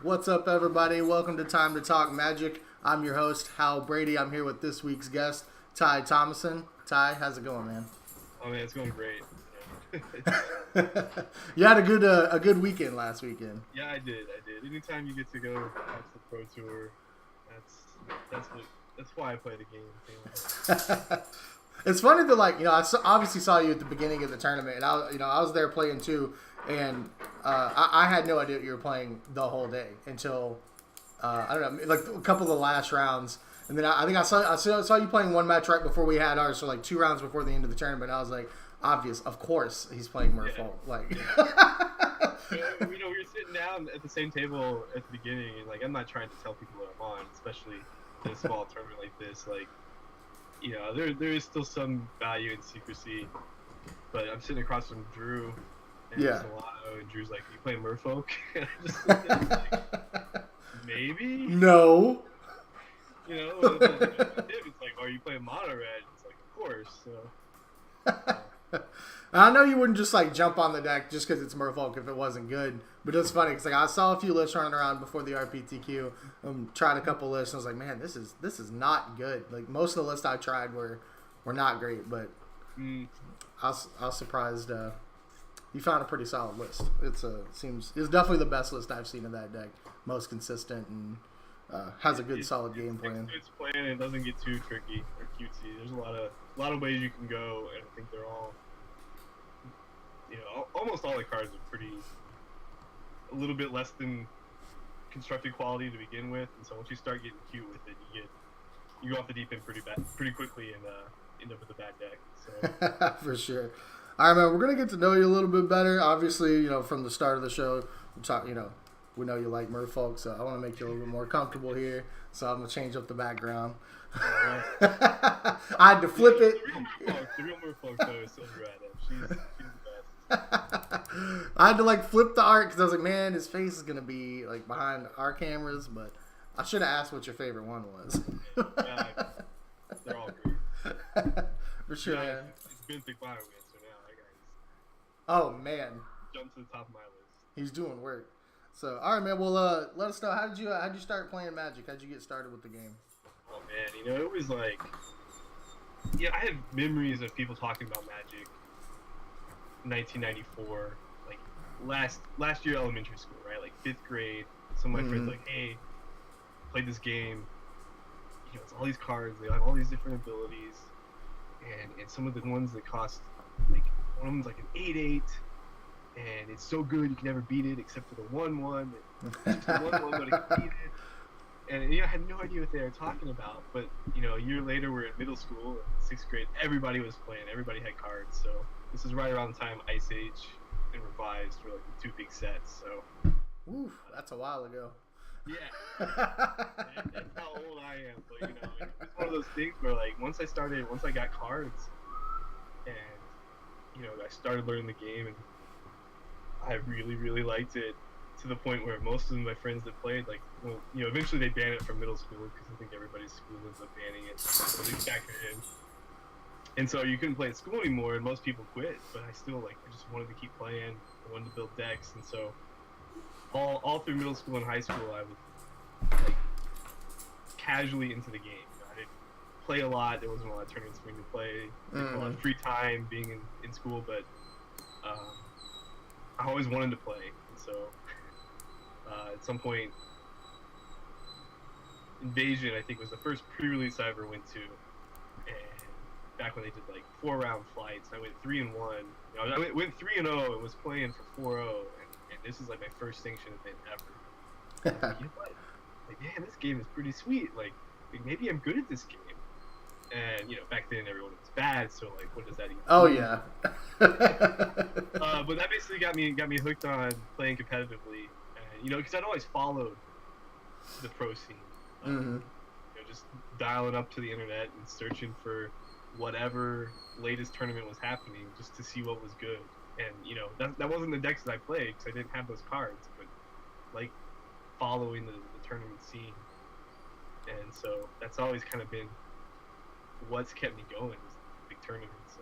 What's up, everybody? Welcome to Time to Talk Magic. I'm your host, Hal Brady. I'm here with this week's guest, Ty Thomason. Ty, how's it going, man? Oh man, it's going great. You had a good weekend last weekend. Yeah, I did. Anytime you get to go watch the pro tour, that's why I play the game. It's funny that obviously saw you at the beginning of the tournament, and I was there playing too, and I had no idea that you were playing the whole day until I don't know, like a couple of the last rounds. And then I think I saw you playing one match right before we had ours, so like 2 rounds before the end of the tournament. I was like, obvious, of course he's playing Merfolk. Yeah. Like, we were sitting down at the same table at the beginning, and like I'm not trying to tell people what I'm on, especially in a small tournament like this. Like, there is still some value in secrecy, but I'm sitting across from Drew and Solano, and Drew's like, "You playing Merfolk?" And I just looked at him like, maybe. No. It's like, "Are you playing Mono Red?" It's like, of course. So. I know you wouldn't just like jump on the deck just because it's Merfolk if it wasn't good, but it's funny because like I saw a few lists running around before the RPTQ, tried a couple lists, and I was like, man, this is not good. Like most of the lists I tried were not great, but I was surprised you found a pretty solid list. It's definitely the best list I've seen of that deck, most consistent and has a good solid game plan. It's playing and it doesn't get too tricky or cutesy. There's a lot of ways you can go, and I think they're all. Almost all the cards are a little bit less than constructed quality to begin with, and so once you start getting cute with it, you go off the deep end pretty quickly, and end up with a bad deck. So for sure. All right, man. We're gonna get to know you a little bit better. Obviously, from the start of the show, we know you like Merfolk, so I want to make you a little bit more comfortable here. So I'm gonna change up the background. I had to flip it. The real Merfolk though is Silver Adam. She's the best. I had to flip the art because I was like, man, his face is gonna be behind our cameras, but I should have asked what your favorite one was. Yeah, they're all great. For sure. Yeah, it's been Thick Bio win, so now I Oh man, jump to the top of my list. He's doing work. So all right, man. Well, let us know how did you start playing Magic? How'd you get started with the game? Oh man, it was like, I have memories of people talking about Magic. 1994, like last year elementary school, right? Like 5th grade. Some of my friends like, hey, played this game. It's all these cards. They have all these different abilities, and some of the ones that cost one of them's like an 8/8, and it's so good you can never beat it except for the 1/1. It's the 1/1, but it can beat it. And I had no idea what they were talking about. But a year later, we're in middle school, 6th grade. Everybody was playing. Everybody had cards. So this is right around the time Ice Age and Revised were the 2 big sets. So, oof, that's a while ago. Yeah, that's how old I am. But it's one of those things where once I got cards, and I started learning the game, and I really really liked it. To the point where most of my friends that played, eventually they ban it from middle school because I think everybody's school ends up banning it, at least back then. And so you couldn't play at school anymore, and most people quit. But I still I just wanted to keep playing. I wanted to build decks, and so all through middle school and high school, I was casually into the game. I didn't play a lot. There wasn't a lot of tournaments for me to play. A lot of free time being in school, but I always wanted to play, and so. At some point, Invasion, I think, was the first pre-release I ever went to, and back when they did 4-round flights, I went 3-1. I went 3-0 and was playing for 4-0, and this is my first sanctioned event ever. What? Man, this game is pretty sweet. Maybe I'm good at this game. And back then everyone was bad, so what does that even? Oh yeah. But that basically got me hooked on playing competitively. Because I'd always followed the pro scene. Just dialing up to the internet and searching for whatever latest tournament was happening just to see what was good. And, that wasn't the decks that I played because I didn't have those cards, but, following the tournament scene. And so that's always kind of been what's kept me going, is big tournaments.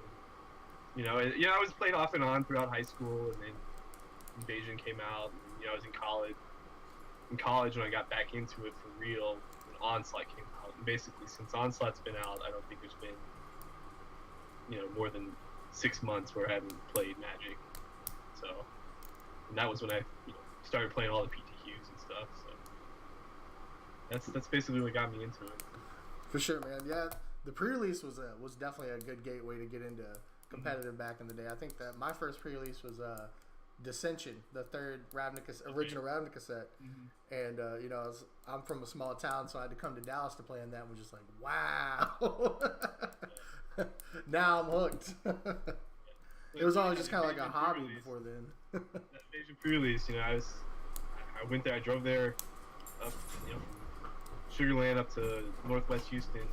And, I was played off and on throughout high school, and then Invasion came out, and, I was in college. in college when I got back into it for real, when Onslaught came out. And basically, since Onslaught's been out, I don't think there's been, more than 6 months where I haven't played Magic. So, and that was when I, started playing all the PTQs and stuff. So that's basically what got me into it. For sure, man. Yeah, the pre-release was definitely a good gateway to get into competitive back in the day. I think that my first pre-release was Dissension, the third original Ravnica set, and I'm from a small town, so I had to come to Dallas to play in that. And was just like, wow, now I'm hooked. It was always just kind of like a hobby before then. That Invasion pre-release, I went there, I drove there up, from Sugar Land up to Northwest Houston,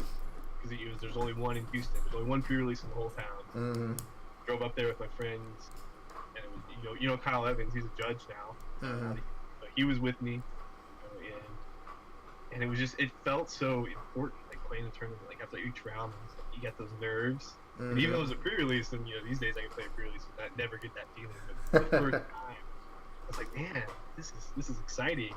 because there's only one in Houston. There's only one pre-release in the whole town. Mm-hmm. Drove up there with my friends, and it was, Kyle Evans, he's a judge now. Mm-hmm. So he was with me, and it was just, it felt so important, like playing a tournament, like after each round, you get those nerves. Mm-hmm. And even though it was a pre-release, and these days I can play a pre-release and never get that feeling. But the first time, I was like, man, this is exciting,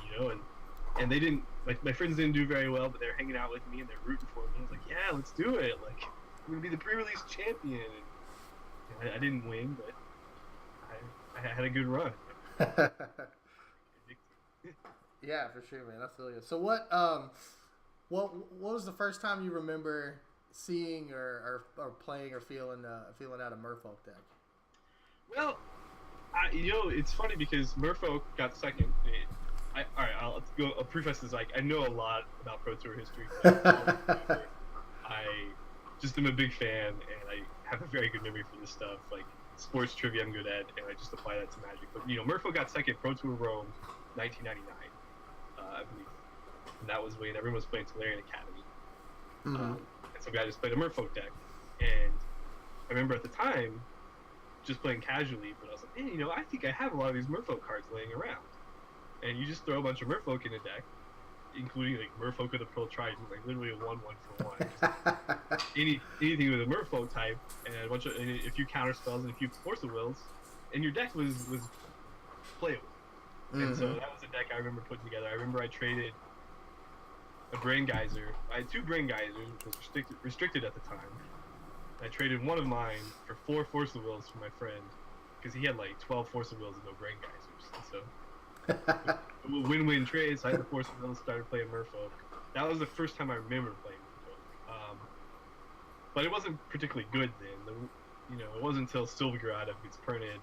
and they didn't, like, my friends didn't do very well, but they're hanging out with me and they're rooting for me. I was like, yeah, let's do it. Like, I'm gonna be the pre-release champion. And I didn't win, but I had a good run. Yeah, for sure, man. I feel you. So what was the first time you remember seeing or playing or feeling out a Merfolk deck? Well, it's funny because Merfolk got second. I'll preface this, like, I know a lot about Pro Tour history. I just am a big fan, and I have a very good memory for this stuff. Like, sports trivia I'm good at, and I just apply that to Magic. But, Merfolk got second Pro Tour Rome 1999, I believe. And that was when everyone was playing Tolarian Academy. Mm-hmm. And some guy just played a Merfolk deck. And I remember at the time just playing casually, but I was like, man, I think I have a lot of these Merfolk cards laying around. And you just throw a bunch of Merfolk in a deck, including like Merfolk with a Pearl Trident, like literally a 1/1 for 1. Anything with a Merfolk type, and a few counter spells and a few Force of Wills, and your deck was playable. Mm-hmm. And so that was a deck I remember putting together. I remember I traded a Brain Geyser. I had 2 Brain Geysers, which was restricted at the time. I traded one of mine for 4 Force of Wills for my friend, because he had like 12 Force of Wills and no Brain Geysers. And so win-win trade. So I had the Force of Wills, started playing Merfolk. That was the first time I remember playing Merfolk. But it wasn't particularly good then. It wasn't until Silvergrad gets printed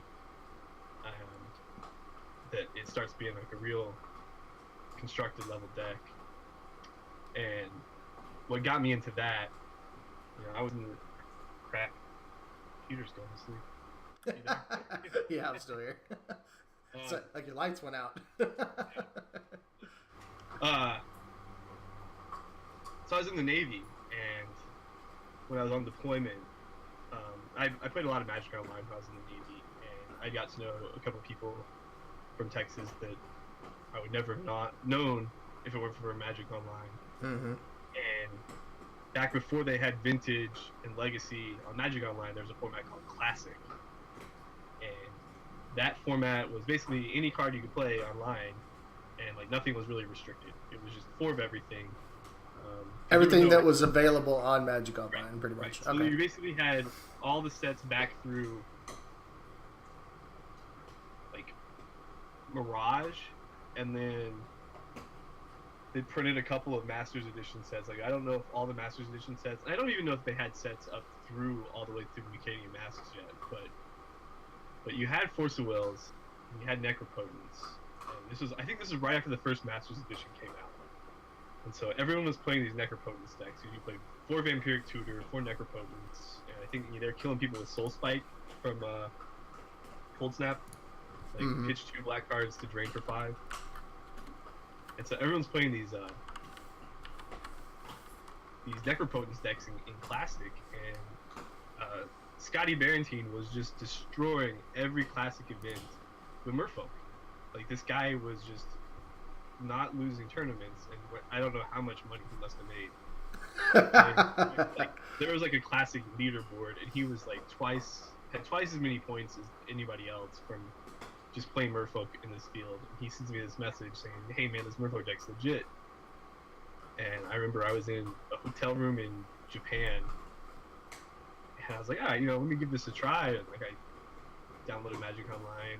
that it starts being like a real constructed level deck. And what got me into that, I was in the crap. Computer's going to sleep. Yeah, I'm still here. It's like your lights went out. So I was in the Navy, and when I was on deployment, I played a lot of Magic Online when I was in the Navy, and I got to know a couple of people from Texas that I would never have not known if it weren't for Magic Online. Mm-hmm. And back before they had Vintage and Legacy on Magic Online, there was a format called Classic. And that format was basically any card you could play online, and like nothing was really restricted. It was just 4 of everything. Everything that was available on Magic Online, right, pretty much. Right. So you basically had all the sets back through like Mirage, and then they printed a couple of Masters Edition sets. Like, I don't know if all the Masters Edition sets, and I don't even know if they had sets up through all the way through Acadian Masters yet, but you had Force of Wills, and you had Necropotence, and I think this was right after the first Masters Edition came out. And so everyone was playing these Necropotence decks. So you played 4 Vampiric Tutor, 4 Necropotence, and I think they're killing people with Soul Spike from Cold Snap. Like, pitch 2 black cards to drain for 5. And so everyone's playing these Necropotence decks in Classic, and Scotty Barentine was just destroying every Classic event with Merfolk. Like, this guy was just not losing tournaments, and I don't know how much money he must have made. Like, there was like a Classic leaderboard, and he was like had twice as many points as anybody else from just playing Merfolk in this field. And he sends me this message saying, "Hey man, this Merfolk deck's legit." And I remember I was in a hotel room in Japan, and I was like, "Ah, let me give this a try." And, like, I downloaded Magic Online,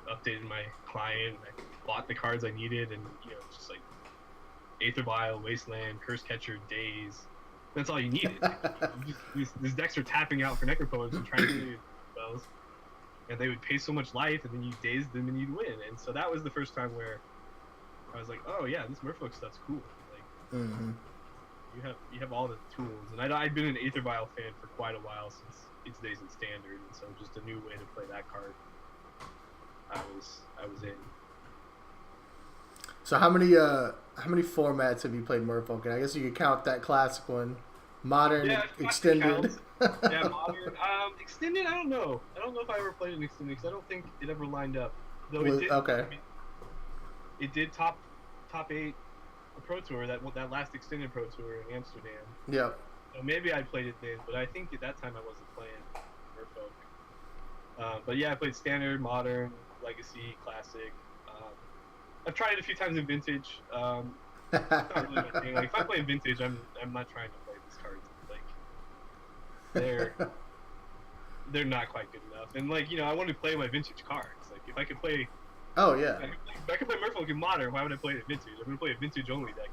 I updated my client, and I bought the cards I needed, and just like Aether Vial, Wasteland, Curse Catcher, Daze. That's all you needed. These decks are tapping out for Necropoets and trying to kill you spells, and they would pay so much life, and then you daze them and you'd win. And so that was the first time where I was like, "Oh yeah, this Merfolk stuff's cool." Like, you have all the tools, and I'd been an Aether Vial fan for quite a while since its days in Standard, and so just a new way to play that card. I was in. So how many formats have you played Merfolk? And I guess you could count that classic one, modern, extended. Yeah, modern. Extended. I don't know. I don't know if I ever played an extended because I don't think it ever lined up. Though it did. Okay. It did top 8 the Pro Tour, that last extended Pro Tour in Amsterdam. Yeah. So maybe I played it then, but I think at that time I wasn't playing Merfolk. But yeah, I played Standard, Modern, Legacy, Classic. I've tried it a few times in Vintage. It's not really my thing. Like, if I play in Vintage, I'm not trying to play these cards. Like, they're not quite good enough. And like, I want to play my Vintage cards. Like, if I could play. Oh yeah. If I could play Merfolk in Modern, why would I play it in Vintage? I'm gonna play a Vintage only deck.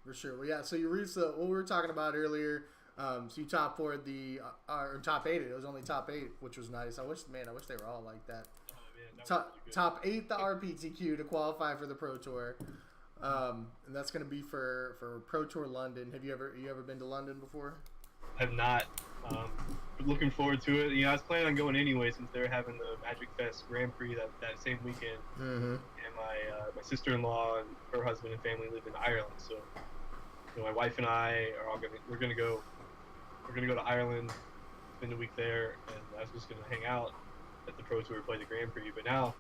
For sure. Well, yeah. So you reached what we were talking about earlier. So you top 4 or top 8. It was only top 8, which was nice. I wish they were all like that. Top 8 the RPTQ to qualify for the Pro Tour, and that's going to be for Pro Tour London. Have you ever been to London before? I've not. Looking forward to it. I was planning on going anyway since they were having the Magic Fest Grand Prix that same weekend. Mm-hmm. And my sister-in-law and her husband and family live in Ireland, so my wife and I are we're gonna go to Ireland, spend a week there, and I was just gonna hang out at the Pro Tour, play the Grand Prix, but now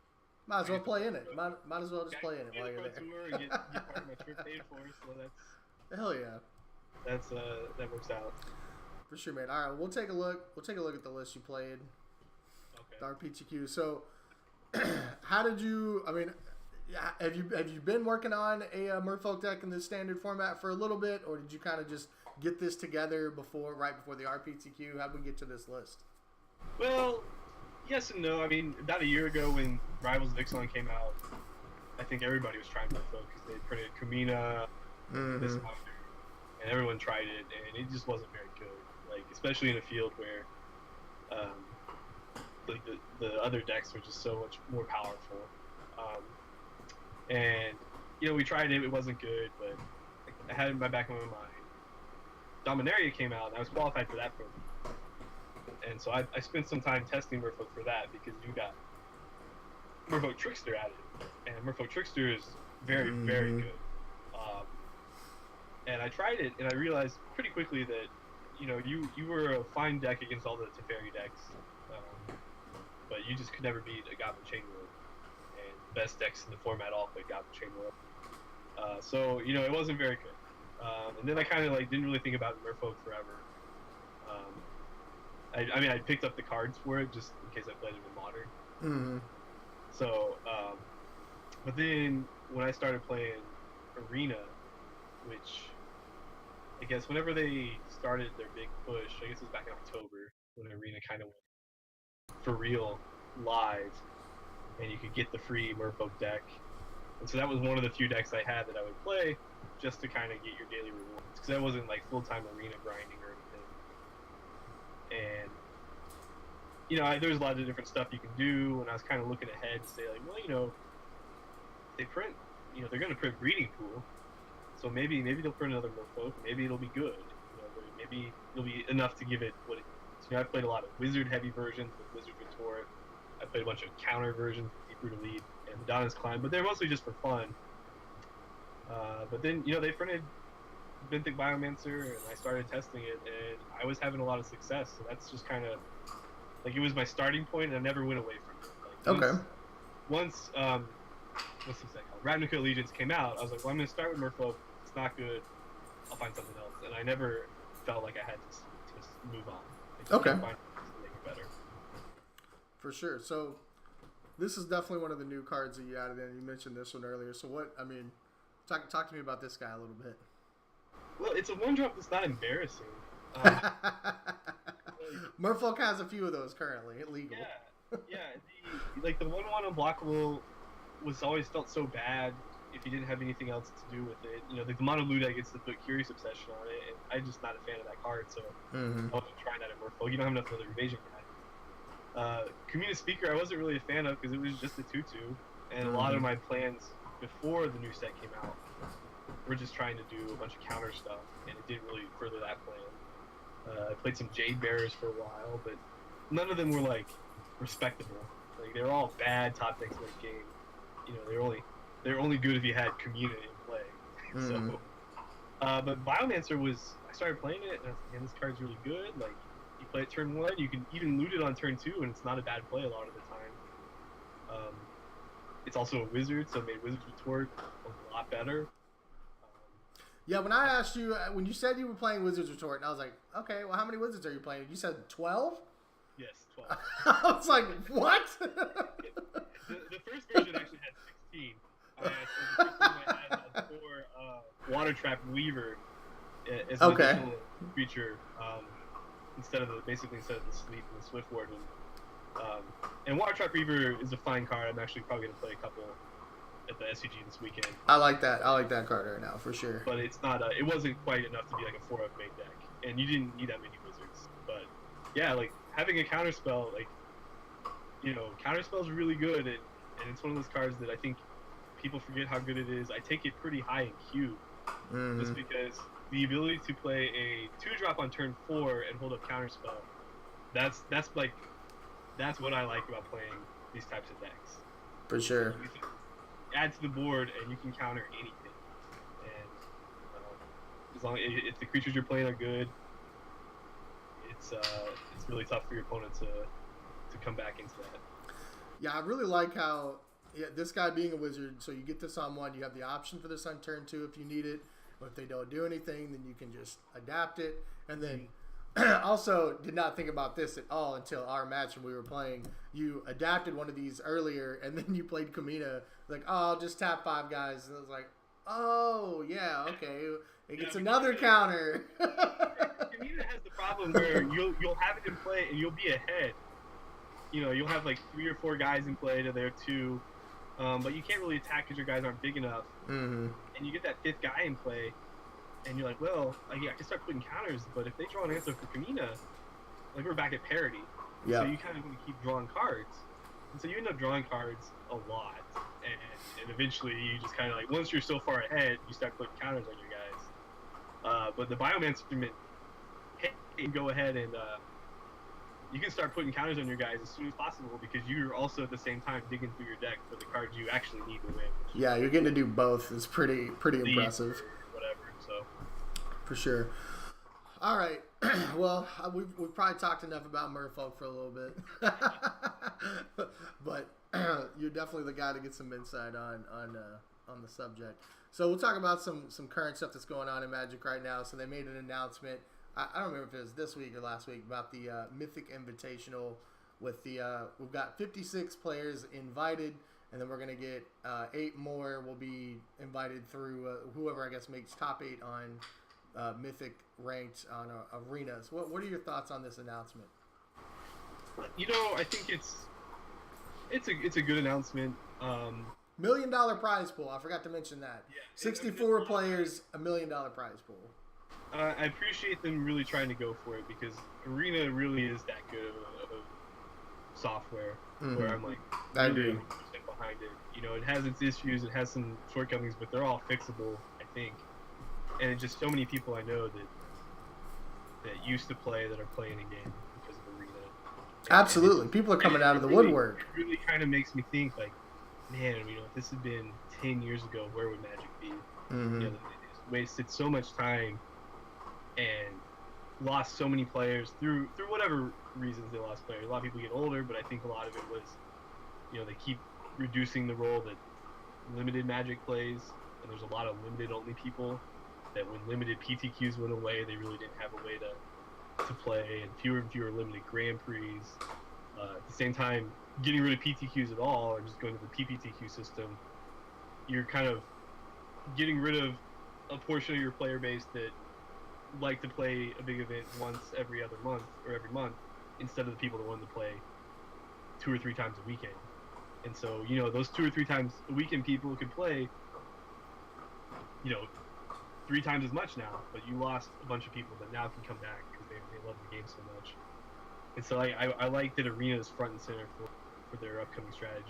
might as well play in it. Might as well just play in it while you're there. Tour and get part of my trip paid for, so that's hell yeah. That works out. For sure, man. All right, we'll take a look. We'll take a look at the list you played. Okay. The RPTQ. So, how did you? I mean, have you been working on a Merfolk deck in the Standard format for a little bit, or did you kind of just get this together right before the RPTQ? How did we get to this list? Well, yes and no. I mean, about a year ago when Rivals of Ixalan came out, I think everybody was trying Merfolk because they printed Kumina this month, and everyone tried it, and it just wasn't very good. Like, especially in a field where, like the other decks were just so much more powerful. And we tried it; it wasn't good, but I had it in my back of my mind. Dominaria came out, and I was qualified for that program. And so I spent some time testing Merfolk for that because you got Merfolk Trickster added, and Merfolk Trickster is very, very good. And I tried it, and I realized pretty quickly that you were a fine deck against all the Teferi decks, but you just could never beat a Goblin Chainwheel, and the best decks in the format all played Goblin Chainwheel. So it wasn't very good. And then I kind of didn't really think about Merfolk forever. I mean, I picked up the cards for it just in case I played it in Modern. Mm-hmm. So, but then when I started playing Arena, which I guess whenever they started their big push, I guess it was back in October when Arena kind of went for real live, and you could get the free Merfolk deck. And so that was one of the few decks I had that I would play just to kind of get your daily rewards, because I wasn't full-time Arena grinding or anything. And there's a lot of different stuff you can do, and I was kind of looking ahead to say well, they print, they're going to print Breeding Pool, so maybe they'll print another Merfolk, maybe it'll be good, maybe it'll be enough to give it what it needs. I played a lot of Wizard heavy versions with Wizard Victoria. I played a bunch of counter versions with Deep Rooted Lead and Madonna's Climb, but they're mostly just for fun. But then they printed Mythic Biomancer, and I started testing it, and I was having a lot of success. So that's just kind of it was my starting point, and I never went away from it. Once what's this thing called? Ravnica Allegiance came out, I was like, well, I'm going to start with Merfolk. It's not good. I'll find something else. And I never felt like I had to move on. I just kept finding things to make it better. For sure. So this is definitely one of the new cards that you added in. You mentioned this one earlier. So talk to me about this guy a little bit. Well, it's a 1-drop that's not embarrassing. Merfolk has a few of those currently legal. Yeah. The 1/1 unblockable was always felt so bad if you didn't have anything else to do with it. The Monoludite gets to put Curious Obsession on it, and I'm just not a fan of that card, so I wasn't trying that at Merfolk. You don't have enough other evasion guy. Community Speaker I wasn't really a fan of because it was just a 2/2, and a lot of my plans before the new set came out were just trying to do a bunch of counter stuff, and it didn't really further that plan. I played some Jade Bearers for a while, but none of them were like respectable. Like they were all bad top decks in this game. They were only good if you had community in play. So, but Biomancer I started playing it, and I was like, man, this card's really good. Like, you play it turn 1, you can even loot it on turn 2, and it's not a bad play a lot of the time. It's also a wizard, so it made Wizard's Retort a lot better. Yeah, when I asked you, when you said you were playing Wizard's Retort, and I was like, okay, well, how many wizards are you playing? You said 12? Yes, 12. I was like, what? The first version actually had 16. The first one I had 4 Water Trap Weaver as an additional creature, instead of the Sleep and the Swift Warden. And Water Trap Weaver is a fine card. I'm actually probably going to play a couple at the SCG this weekend. I like that card right now, for sure. But it's not. It wasn't quite enough to be like a 4-up main deck, and you didn't need that many wizards. But yeah, like having a counterspell, counterspell is really good, and it's one of those cards that I think people forget how good it is. I take it pretty high in Q, just because the ability to play a 2-drop on turn 4 and hold up counterspell. That's what I like about playing these types of decks. For sure. You can add to the board and you can counter anything. And as long if the creatures you're playing are good, it's really tough for your opponent to come back into that. Yeah, I really like how this guy being a wizard, so you get this on 1, you have the option for this on turn 2 if you need it, or if they don't do anything, then you can just adapt it. And then also did not think about this at all until our match when we were playing. You adapted one of these earlier, and then you played Kamina. Like, oh, I'll just tap 5 guys. And I was like, oh, yeah, okay. It gets another counter. Kamina has the problem where you'll have it in play, and you'll be ahead. You'll have like 3 or 4 guys in play to their 2, but you can't really attack because your guys aren't big enough. And you get that 5th guy in play, and you're like, well, I can start putting counters, but if they draw an answer for Kamina, like we're back at parity. Yeah. So you kind of want to keep drawing cards. And so you end up drawing cards a lot. And eventually you just kind of like, once you're so far ahead, you start putting counters on your guys. But the Biomancer can go ahead and you can start putting counters on your guys as soon as possible because you're also at the same time digging through your deck for the cards you actually need to win. Yeah, you're getting to do both. It's pretty impressive. Whatever, so. For sure. All right. Well, we've probably talked enough about Merfolk for a little bit. But you're definitely the guy to get some insight on the subject. So we'll talk about some current stuff that's going on in Magic right now. So they made an announcement. I don't remember if it was this week or last week about the Mythic Invitational with we've got 56 players invited, and then we're going to get 8 more will be invited through whoever I guess makes top 8 on Mythic ranked on arenas. What are your thoughts on this announcement? I think it's a good announcement. $1 million prize pool. I forgot to mention that. Yeah, 64 players, $1 million prize pool. I appreciate them really trying to go for it because Arena really is that good of a software where I'm like, I agree. Behind it. It has its issues, it has some shortcomings, but they're all fixable, I think. And it's just so many people I know that used to play that are playing again because of Arena. Absolutely, people are coming out of the woodwork. It really kind of makes me think like, man, if this had been 10 years ago, where would Magic be? They just wasted so much time and lost so many players through whatever reasons they lost players. A lot of people get older, but I think a lot of it was, they keep reducing the role that limited Magic plays, and there's a lot of limited only people that when limited PTQs went away, they really didn't have a way to play, and fewer limited Grand Prix. At the same time, getting rid of PTQs at all or just going to the PPTQ system, you're kind of getting rid of a portion of your player base that like to play a big event once every other month or every month instead of the people that want to play 2 or 3 times a weekend. And so, those 2 or 3 times a weekend people could play, 3 times as much now, but you lost a bunch of people that now can come back because they love the game so much. And so I like that Arena is front and center for their upcoming strategy,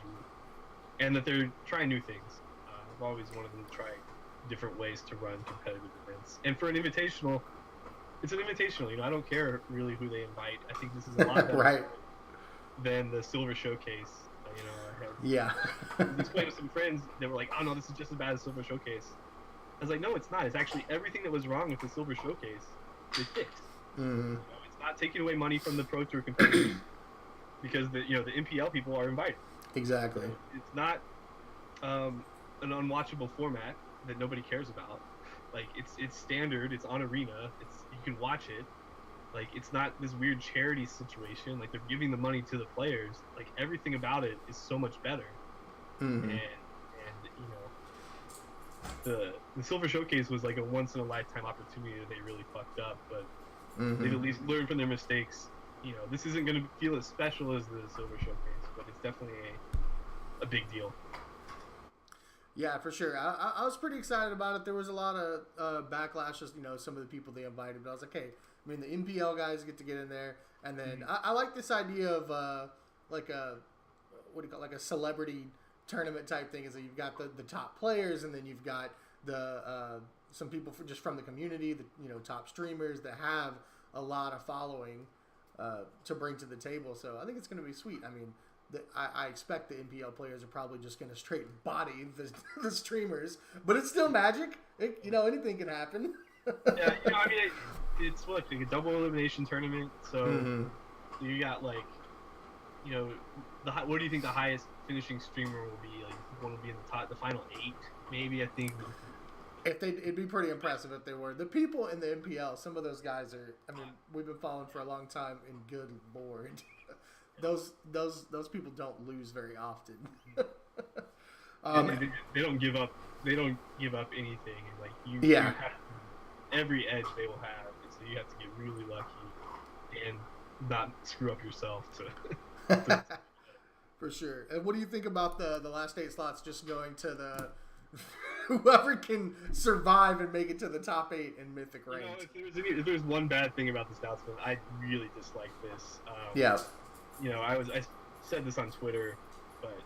and that they're trying new things. I've always wanted them to try different ways to run competitive events. And for an invitational, it's an invitational. I don't care really who they invite. I think this is a lot better right. than the Silver Showcase. Yeah. I explained to some friends, they were like, "Oh no, this is just as bad as Silver Showcase." I was like, "No, it's not. It's actually everything that was wrong with the Silver Showcase they fixed. Mm-hmm. It's not taking away money from the Pro Tour competitors because the MPL people are invited. Exactly. It's not an unwatchable format that nobody cares about. Like it's standard. It's on Arena. You can watch it. Like it's not this weird charity situation. Like they're giving the money to the players. Like everything about it is so much better. Mm-hmm. And the Silver Showcase was like a once in a lifetime opportunity that they really fucked up. But they've at least learned from their mistakes. This isn't going to feel as special as the Silver Showcase, but it's definitely a big deal. Yeah, for sure. I was pretty excited about it. There was a lot of backlash, just some of the people they invited. But I was like, hey, the MPL guys get to get in there, and then I like this idea of like a celebrity tournament type thing. Is that you've got the top players, and then you've got the some people just from the community, the top streamers that have a lot of following to bring to the table. So I think it's going to be sweet. I expect the NPL players are probably just going to straight body the streamers, but it's still Magic. Anything can happen. Yeah, it's like a double elimination tournament. So you got what do you think the highest finishing streamer will be? Like one will be in the final 8, maybe. I think. It'd be pretty impressive if they were. The people in the NPL, some of those guys are. We've been following for a long time, and good lord. Those people don't lose very often. They don't give up. They don't give up anything. Like you have every edge they will have, and so you have to get really lucky and not screw up yourself to For sure. And what do you think about the last 8 slots just going to the whoever can survive and make it to the top 8 in Mythic range? If there's one bad thing about this announcement, I really dislike this. I said this on Twitter, but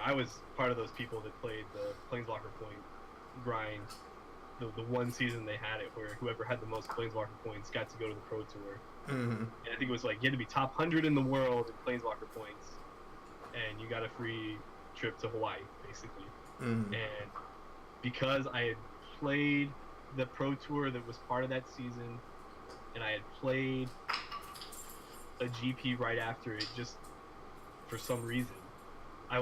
I was part of those people that played the Planeswalker point grind. The one season they had it where whoever had the most Planeswalker points got to go to the Pro Tour. And I think it was like you had to be top 100 in the world in Planeswalker points, and you got a free trip to Hawaii, basically. And because I had played the Pro Tour that was part of that season, and I had played a GP right after it, just for some reason, I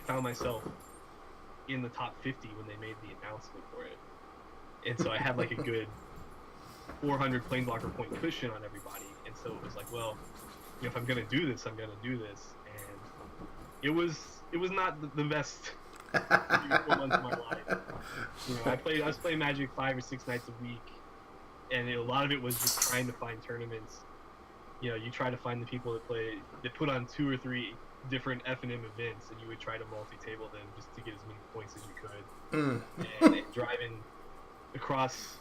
found myself in the top 50 when they made the announcement for it. And so I had like a good 400 Planeswalker point cushion on everybody. And so it was like, well, if I'm going to do this, I'm going to do this. And it was not the best 4 months of my life. I was playing Magic 5 or 6 nights a week. And a lot of it was just trying to find tournaments. You try to find the people that put on 2 or 3 different F&M events, and you would try to multi-table them just to get as many points as you could. And driving across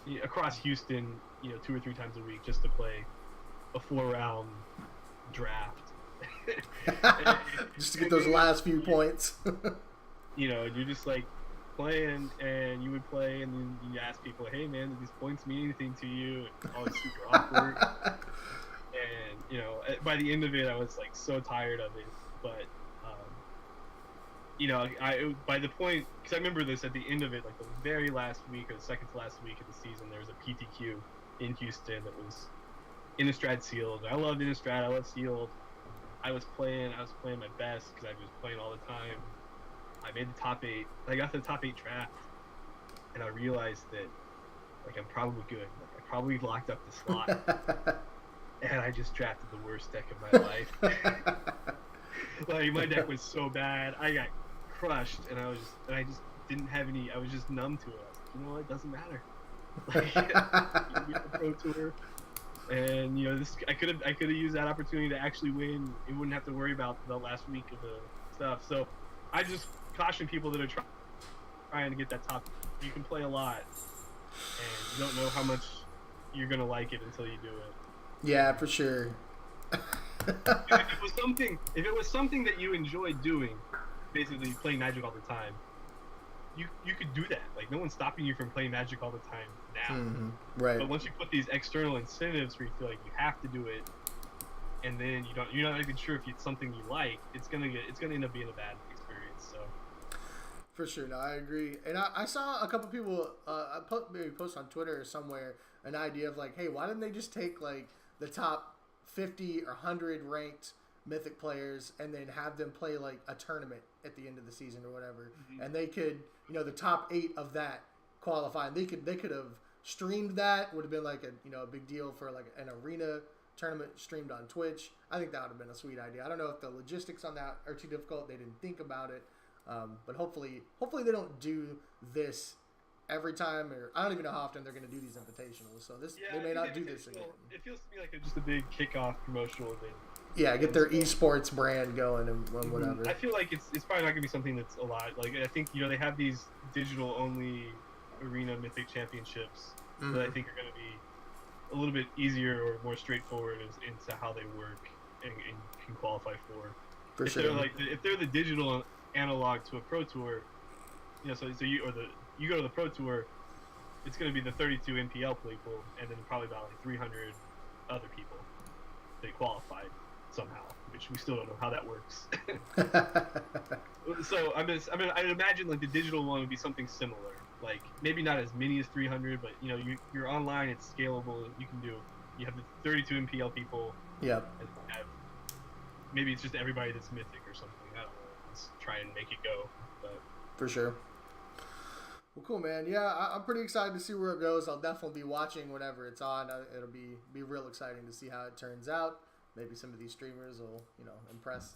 Houston, 2 or 3 times a week just to play a 4-round draft. Just to get those last few points. You're just like playing, and you would play, and then you ask people, hey man, do these points mean anything to you? And all it's super awkward. And by the end of it, I was like so tired of it. But by the point, because I remember this at the end of it, like the very last week or the second to last week of the season, there was a PTQ in Houston that was Innistrad sealed. I loved Innistrad. I love sealed. I was playing my best because I was playing all the time. I made the top 8. I got to the top 8 draft, and I realized that like I'm probably good. Like I probably locked up the slot. And I just drafted the worst deck of my life. Like my deck was so bad, I got crushed, and I just didn't have any. I was just numb to it. I was like, you know what? It doesn't matter. Like, you get the pro tour, and this I could have used that opportunity to actually win. You wouldn't have to worry about the last week of the stuff. So I just caution people that are trying to get that top. You can play a lot, and you don't know how much you're gonna like it until you do it. Yeah, for sure. If it was something that you enjoyed doing, basically playing Magic all the time, you could do that. Like, no one's stopping you from playing Magic all the time now. Mm-hmm. Right. But once you put these external incentives where you feel like you have to do it, and then you're not even sure if it's something you like, it's gonna end up being a bad experience. So. For sure, no, I agree. And I saw a couple people maybe post on Twitter or somewhere an idea of like, hey, why didn't they just take like the top 50 or 100 ranked Mythic players and then have them play like a tournament at the end of the season or whatever, and they could, the top 8 of that qualify, and they could have streamed that. Would have been like a big deal for like an arena tournament streamed on Twitch. I think that would have been a sweet idea. I don't know if the logistics on that are too difficult. They didn't think about it. But hopefully they don't do this every time, or I don't even know how often they're going to do these invitationals. So they may not do this again. It feels to me like just a big kickoff promotional event. Yeah, get their esports brand going and whatever. I feel like it's probably not going to be something that's a lot. Like, I think they have these digital only arena Mythic championships that I think are going to be a little bit easier or more straightforward into how they work and can qualify for. For sure. If they're the digital analog to a pro tour, so you go to the pro tour, it's going to be the 32 NPL people and then probably about like 300 other people that qualified somehow, which we still don't know how that works. So I'd imagine like the digital one would be something similar, like maybe not as many as 300, but you're online, it's scalable. You have the 32 NPL people. Yep. And maybe it's just everybody that's Mythic or something. I don't know. Let's try and make it go. But. For sure. Well, cool, man. Yeah, I'm pretty excited to see where it goes. I'll definitely be watching whenever it's on. It'll be real exciting to see how it turns out. Maybe some of these streamers will, impress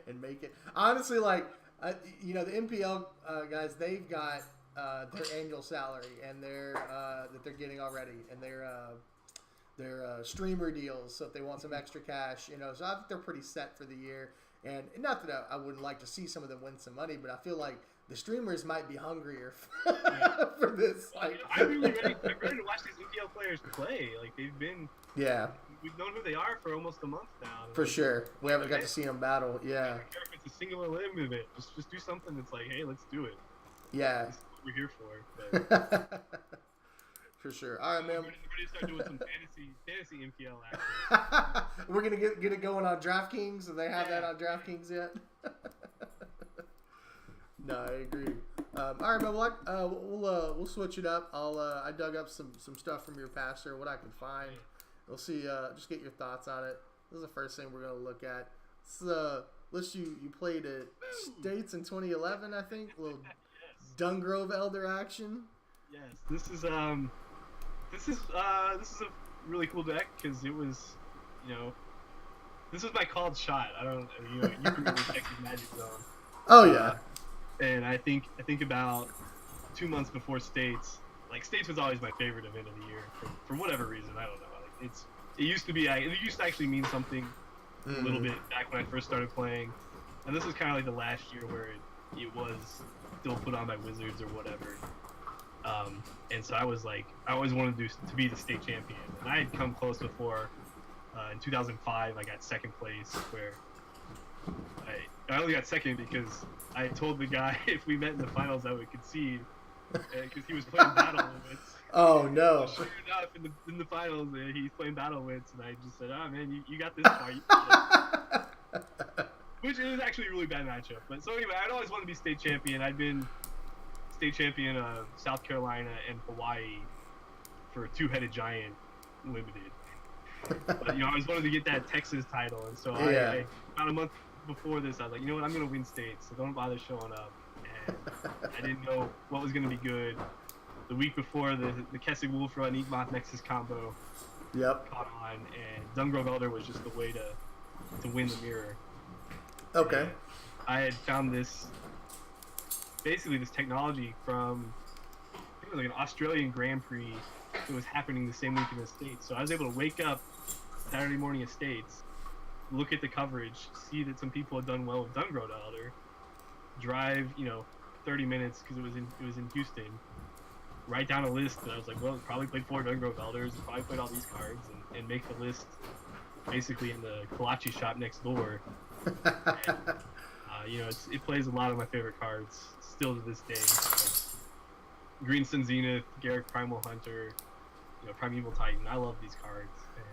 and make it. Honestly, like, the MPL guys, they've got their annual salary and that they're getting already, and their streamer deals. So if they want some extra cash, so I think they're pretty set for the year. And not that I wouldn't like to see some of them win some money, but I feel like the streamers might be hungrier for this. Like, I'm really ready to watch these MPL players play. Like, they've been. Yeah. We've known who they are for almost a month now. For sure. We haven't got to see them battle. Yeah. I don't care if it's a single limb event. Just do something that's like, hey, let's do it. Yeah. That's what we're here for. But. For sure. All right, man. We're ready to start doing some fantasy MPL action. We're gonna get it going on DraftKings. Do they have that on DraftKings yet? No, I agree. All right, man. We'll switch it up. I dug up some stuff from your pastor, what I could find. We'll see. Just get your thoughts on it. This is the first thing we're gonna look at. This is a list you played at States in 2011, I think. A little Yes. Dungrove Elder action. Yes, this is a really cool deck because it was, this was my called shot. You remember Texas Magic Zone. Oh yeah. And I think about 2 months before States, like States was always my favorite event of the year for whatever reason. I don't know. Like it used to actually mean something a little bit back when I first started playing, and this was kind of like the last year where it was still put on by Wizards or whatever. And so I was like, I always wanted to be the state champion, and I had come close before. In 2005, I got second place, where I only got second because I told the guy if we met in the finals I would concede, because he was playing Battle Wits. Oh no! Sure enough, in the finals, he's playing Battle Wits, and I just said, "Oh man, you got this far." Which is actually a really bad matchup. But so anyway, I'd always wanted to be state champion. I'd been state champion of South Carolina and Hawaii for Two-Headed Giant Limited. But I always wanted to get that Texas title, and so I about a month before this, I was like, you know what, I'm gonna win states, so don't bother showing up. And I didn't know what was gonna be good. The week before, the Kessig Wolf Run Eagmoth Nexus combo caught on, and Dungrove Elder was just the way to win the mirror. Okay. And I had found this technology from, I think it was like an Australian Grand Prix that was happening the same week in the States. So I was able to wake up Saturday morning in States, look at the coverage, see that some people had done well with Dungrode Elder, drive 30 minutes because it was in Houston, write down a list that I was like, well, probably played 4 Dungrove Elders, probably played all these cards, and make the list basically in the Kolachi shop next door. And, it plays a lot of my favorite cards still to this day. Green Sun Zenith, Garrick Primal Hunter, Primeval Titan. I love these cards. And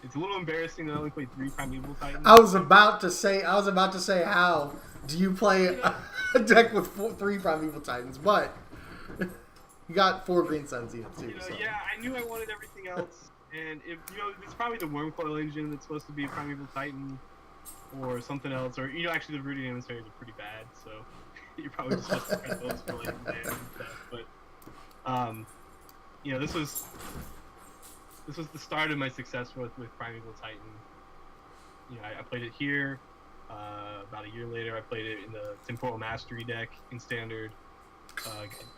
it's a little embarrassing that I only played 3 Primeval Titans. I was about to say, how do you play a deck with 3 Primeval Titans? But you got 4 Green Sun Zenith too. So. Yeah, I knew I wanted everything else, and if it's probably the Wormcoil engine that's supposed to be a Primeval Titan, or something else, or actually the Rooting Emissaries are pretty bad, so you're probably just supposed to cut those for like damage and stuff. But this was the start of my success with Primeval Titan. I played it here. About a year later, I played it in the Temporal Mastery deck in Standard.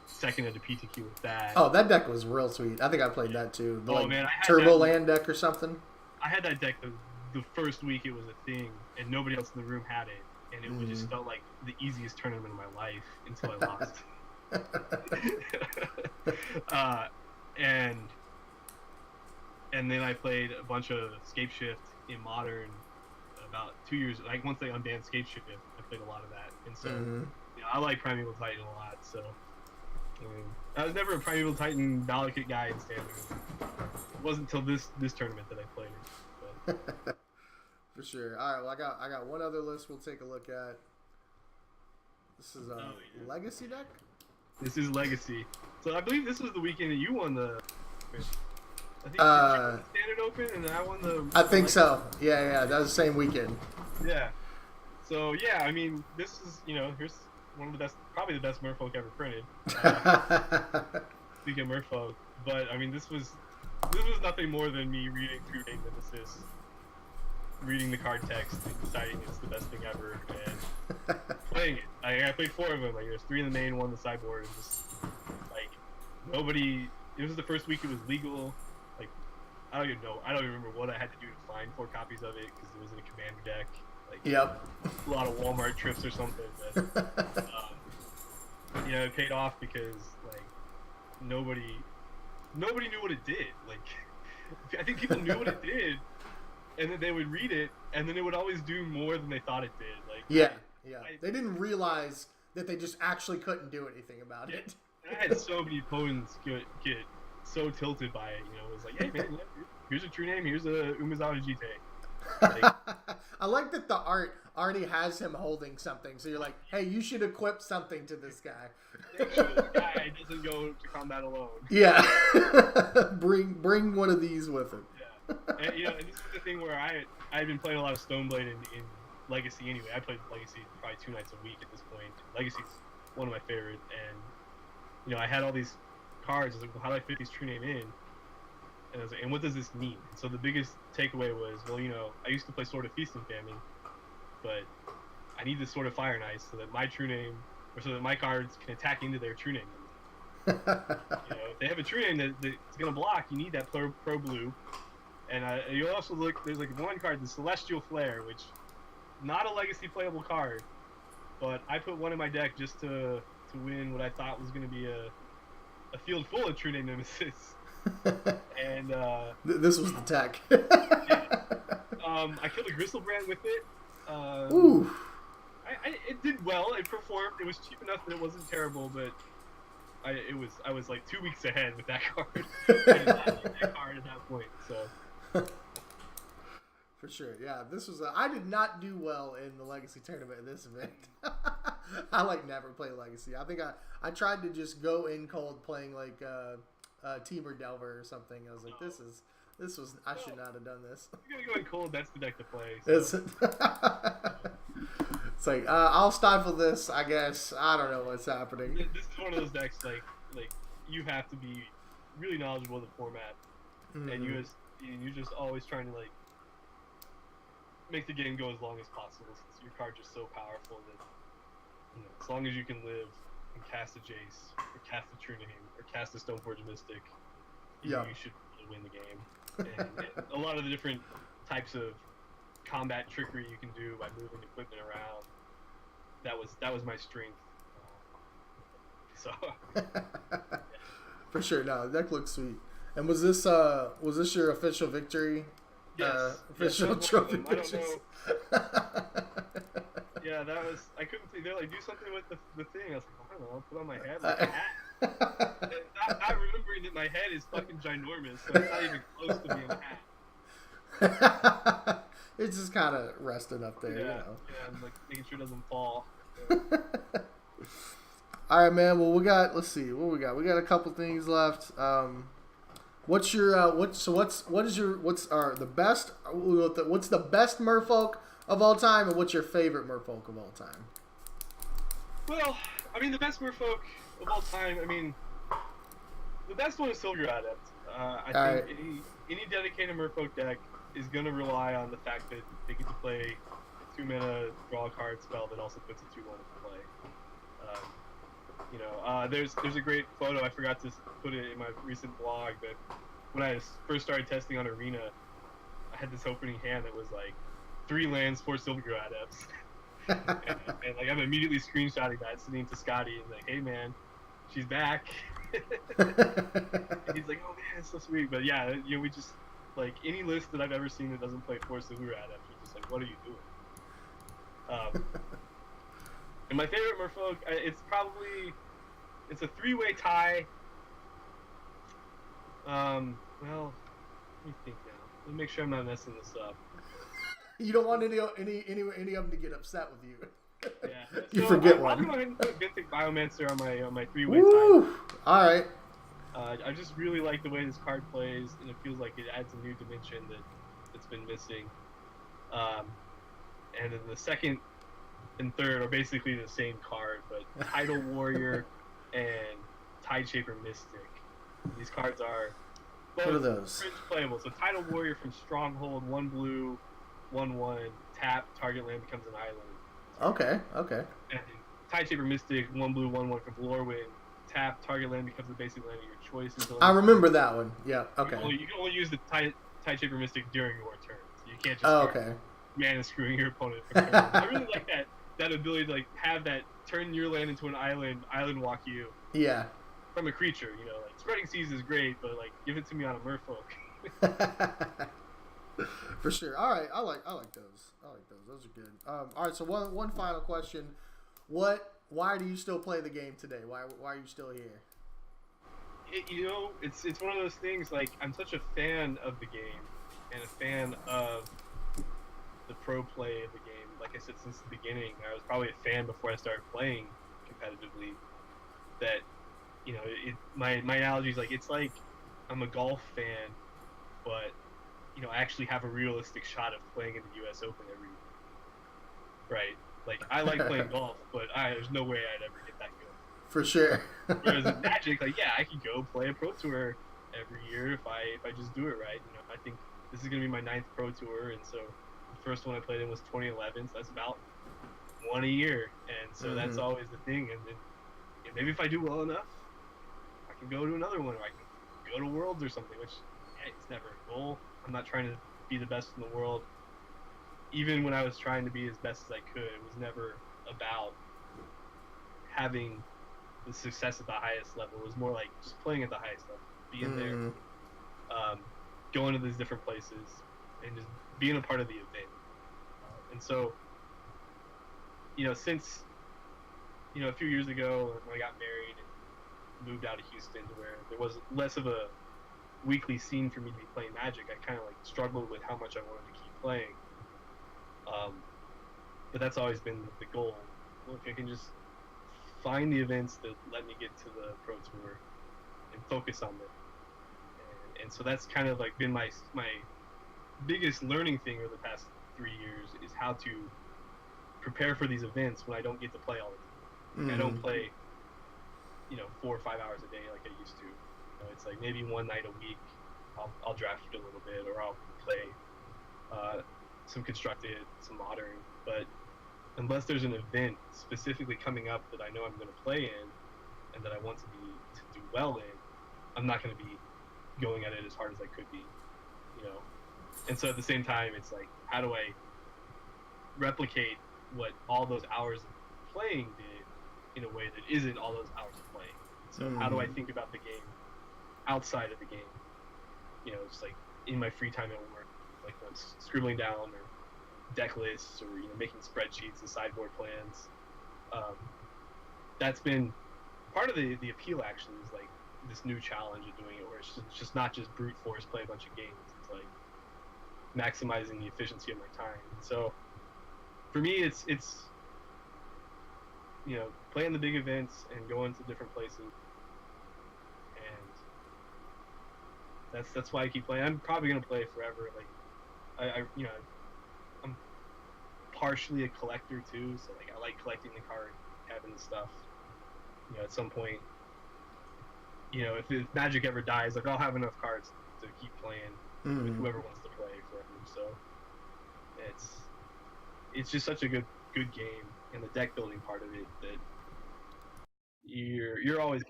Second at the PTQ with that. Oh, that deck was real sweet. I think I played that too. The man, I had Turbo Land deck or something. I had that deck the first week it was a thing, and nobody else in the room had it, and it just felt like the easiest tournament of my life until I lost. And then I played a bunch of Scape Shift in Modern about 2 years. Like once they unbanned Scape Shift, I played a lot of that, and so I like Primeval Titan a lot. So I was never a Primeval Titan Ballot Kit guy in Standard. It wasn't until this tournament that I played it. For sure. All right. Well, I got one other list we'll take a look at. This is a Legacy deck. This is Legacy. So I believe this was the weekend that you won the. I think you won the Standard Open, and then I won the. I think so. Yeah. That was the same weekend. Yeah. So yeah, I mean, this is here's one of the best, probably the best Merfolk ever printed. Speaking of Merfolk, but I mean, this was nothing more than me reading True Name Nemesis, reading the card text, and deciding it's the best thing ever, and playing it. I played 4 of them. Like there's 3 in the main, 1 in the sideboard, and just like nobody. It was the first week it was legal. Like I don't even remember what I had to do to find 4 copies of it because it was in a commander deck. Like yep. A lot of Walmart trips or something. But, it paid off because like nobody knew what it did. Like I think people knew what it did, and then they would read it, and then it would always do more than they thought it did. Like they didn't realize that they just actually couldn't do anything about it. I had so many opponents get so tilted by it. It was like, hey man, here's a True Name, here's a Umezawa Jite. Like, I like that the art already has him holding something, so you're like, hey, you should equip something to this guy. Make sure this guy doesn't go to combat alone. Yeah. bring one of these with him. Yeah. And, and this is the thing where I've been playing a lot of Stoneblade in Legacy anyway. I played Legacy probably 2 nights a week at this point. Legacy's one of my favorite, and I had all these cards. I was like, well, how do I fit these True Name in? And I was like, and what does this mean? So the biggest takeaway was, well, I used to play Sword of Feast and Famine, but I need this Sword of Fire and Ice so that my True Name, or so that my cards can attack into their True Name. If they have a True Name that's going to block, you need that pro blue. And you'll also look, there's like one card, the Celestial Flare, which not a Legacy playable card, but I put one in my deck just to win what I thought was going to be a field full of True Name Nemesis. And this was the tech. I killed a Gristlebrand with it. Ooh. It did well. It performed. It was cheap enough that it wasn't terrible, but I was like 2 weeks ahead with that card. I did not need that card at that point. So. For sure, yeah. This was. I did not do well in the Legacy tournament in this event. I never play Legacy. I think I tried to just go in cold playing like Teamer Delver or something. I was like, this was. I should not have done this. If you're gonna go in cold, that's the deck to play. So. It's like I'll stifle this. I guess I don't know what's happening. This is one of those decks like you have to be really knowledgeable of the format, and you're just always trying to like make the game go as long as possible since your cards are so powerful that as long as you can live and cast a Jace or cast a True Name or cast a Stoneforge Mystic, you should win the game. And a lot of the different types of combat trickery you can do by moving equipment around. That was my strength. So for sure, no, that looks sweet. And was this your official victory? Yes. Official trophy pictures. Yeah, that was. I couldn't see. They're like, do something with the thing. I was like, I don't know. I'll put on my head like a hat. not remembering that my head is fucking ginormous, so it's not even close to being a hat. It's just kind of resting up there, Yeah, I'm like making sure it doesn't fall. All right, man. Well, let's see what we got. We got a couple things left. What's the best Merfolk of all time, and what's your favorite Merfolk of all time? Well, I mean, the best Merfolk of all time. I mean, the best one is Silver Adept. I think any dedicated Merfolk deck is gonna rely on the fact that they get to play 2-mana draw a card spell that also puts a 2/1 into play. There's a great photo. I forgot to put it in my recent blog, but when I first started testing on Arena, I had this opening hand that was like 3 lands, 4 Silver Adepts, and like I'm immediately screenshotting that, sending it to Scotty, and like, hey man, she's back. And he's like, oh man, it's so sweet. But yeah, we just like any list that I've ever seen that doesn't play 4 Silver Adepts, you're just like, what are you doing? And my favorite Merfolk, it's a 3-way tie. Well, let me think now. Let me make sure I'm not messing this up. You don't want any of them to get upset with you. Yeah. You forget I'm one. going to go ahead and put Mythic Biomancer on my 3-way tie. All right. I just really like the way this card plays, and it feels like it adds a new dimension that's been missing. And then the second and third are basically the same card, but Tidal Warrior and Tideshaper Mystic. These cards are both what are those? fringe playable. So Tidal Warrior from Stronghold, 1 blue, 1/1, tap, target land becomes an island. Okay. And Tideshaper Mystic, 1 blue, 1/1 from Lorwyn, tap, target land becomes the basic land of your choice. I remember that one. Yeah. Okay. You can only use the Tideshaper Mystic during your turn. So you can't just okay. mana screwing your opponent for turn. I really like that ability to like have that turn your land into an island walk you. Yeah. From a creature, like Spreading Seas is great, but like give it to me on a Merfolk. For sure. All right, I like those. Those are good. All right, so one final question: why do you still play the game today? Why are you still here? It's one of those things. Like I'm such a fan of the game and a fan of the pro play of the game. Like I said, since the beginning, I was probably a fan before I started playing competitively. That my analogy is like it's like I'm a golf fan, but I actually have a realistic shot of playing in the U.S. Open every week. Right? Like I like playing golf, but there's no way I'd ever get that good. For sure. Whereas in Magic, like I could go play a pro tour every year if I just do it right. I think this is gonna be my 9th pro tour, and so the first one I played in was 2011, so that's about 1 a year, and so that's always the thing. And then maybe if I do well enough, I can go to another one, or I can go to Worlds or something, which it's never a goal. I'm not trying to be the best in the world. Even when I was trying to be as best as I could, it was never about having the success at the highest level. It was more like just playing at the highest level, being there, going to these different places, and just being a part of the event. And so, since a few years ago when I got married and moved out of Houston, to where there was less of a weekly scene for me to be playing Magic, I kind of like struggled with how much I wanted to keep playing. But that's always been the goal. Well, if I can just find the events that let me get to the Pro Tour and focus on them. And so that's kind of like been my biggest learning thing over the past 3 years is how to prepare for these events when I don't get to play all the time. I don't play 4 or 5 hours a day like I used to. It's like maybe one night a week I'll draft a little bit, or I'll play some constructed, some modern. But unless there's an event specifically coming up that I know I'm going to play in and that I want to do well in, I'm not going to be going at it as hard as I could be, you know. And so at the same time, it's like, how do I replicate what all those hours of playing did in a way that isn't all those hours of playing? So how do I think about the game outside of the game? You know, just like in my free time at work, like when I'm scribbling down or deck lists or, you know, making spreadsheets and sideboard plans. That's been part of the appeal, actually, is like this new challenge of doing it where it's just not just brute force play a bunch of games. It's like maximizing the efficiency of my time. And so for me, it's you know, playing the big events and going to different places, and that's why I keep playing. I'm probably gonna play forever. Like I you know, I'm partially a collector too, so like I like collecting the card cabin stuff. You know, at some point, you know, if Magic ever dies, like I'll have enough cards to keep playing with whoever wants to play forever. So it's just such a good game, and the deck building part of it that I'm always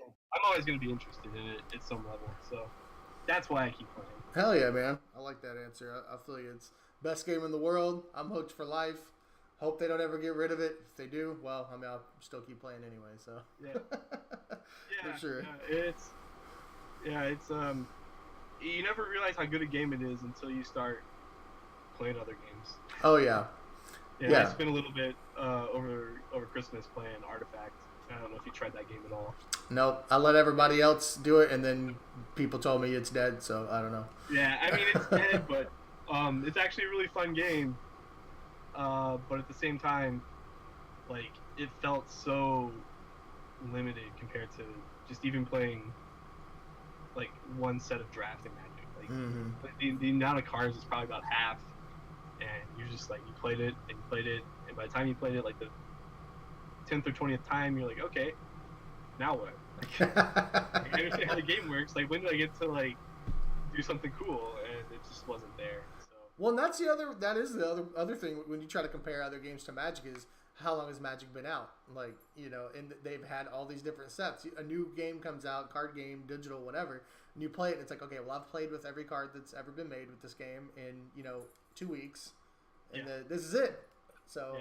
going to be interested in it at some level. So that's why I keep playing. Hell yeah, man! I like that answer. I feel like it's best game in the world. I'm hooked for life. Hope they don't ever get rid of it. If they do, well, I mean, I'll still keep playing anyway. So yeah, for sure. It's you never realize how good a game it is until you start playing other games. Oh yeah. Yeah. I spent a little bit over Christmas playing Artifact. I don't know if you tried that game at all. Nope. I let everybody else do it, and then people told me it's dead, so I don't know. Yeah, I mean, it's dead, but it's actually a really fun game. But at the same time, like, it felt so limited compared to just even playing, like, one set of draft in Magic. Like, the amount of cards is probably about half, and you're just, like, you played it, and by the time you played it, like, the 10th or 20th time, you're like, okay, now what? Like, I understand how the game works. Like, when do I get to, like, do something cool? And it just wasn't there. So. Well, and that is the other thing when you try to compare other games to Magic is how long has Magic been out? Like, you know, and they've had all these different sets. A new game comes out, card game, digital, whatever, and you play it, and it's like, okay, well, I've played with every card that's ever been made with this game in, you know, 2 weeks, and this is it. So.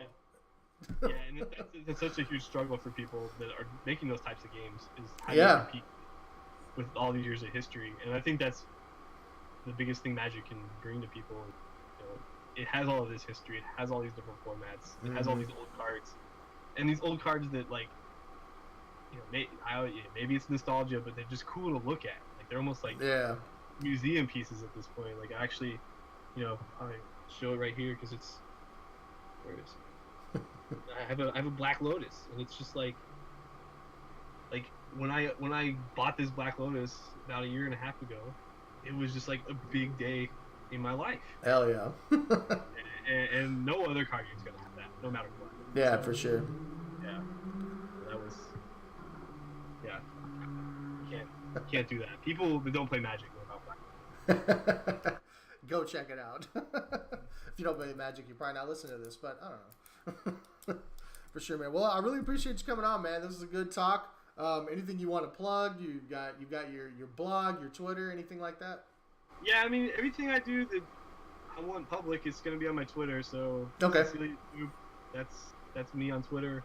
Yeah, and it's such a huge struggle for people that are making those types of games is how you compete with all these years of history. And I think that's the biggest thing Magic can bring to people. You know, it has all of this history. It has all these different formats. It has all these old cards, and these old cards that, like, you know, maybe it's nostalgia, but they're just cool to look at. Like, they're almost like museum pieces at this point. Like, actually, you know, I show it right here because it's where is it? I have a Black Lotus, and it's just like when I bought this Black Lotus about 1.5 years ago, it was just like a big day in my life. Hell yeah. and no other card game's gonna have that, no matter what. Yeah, so, for sure. Yeah, that was can't do that. People that don't play Magic know about Black Lotus. Go check it out. If you don't play Magic, you're probably not listening to this, but I don't know. For sure, man. Well, I really appreciate you coming on, man. This is a good talk. Anything you want to plug? You've got your blog, your Twitter, anything like that? Yeah, I mean, everything I do that I want public is going to be on my Twitter. So okay, that's me on Twitter.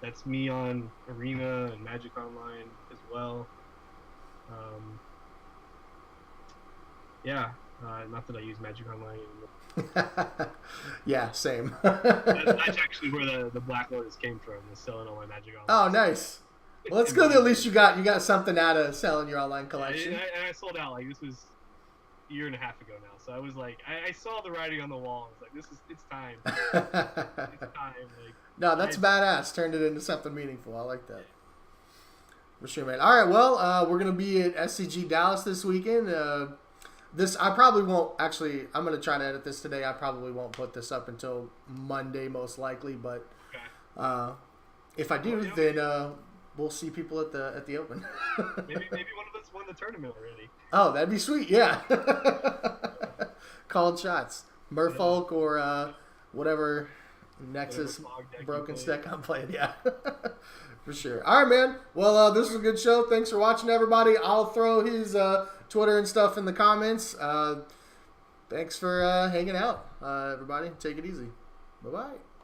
That's me on Arena and Magic Online as well. Not that I use Magic Online anymore. Yeah, same. That's actually where the Black Lotus came from, was selling all my Magic Online. Oh, nice. Well, it's good that at least you got something out of selling your online collection. And I sold out. Like, this was 1.5 years ago now. So I was like, I saw the writing on the wall. I was like, it's time. It's time. Like, no, that's badass. Turned it into something meaningful. I like that. For sure, man. All right, well, we're going to be at SCG Dallas this weekend. I probably won't actually. I'm gonna try to edit this today. I probably won't put this up until Monday, most likely. But if I do, then we'll see people at the Open. maybe one of us won the tournament already. Oh, that'd be sweet. Yeah. Called shots. Merfolk or whatever Nexus fog deck you broken play. stick I'm playing. Yeah, for sure. All right, man. Well, this was a good show. Thanks for watching, everybody. I'll throw his Twitter and stuff in the comments. Thanks for hanging out, everybody. Take it easy. Bye-bye.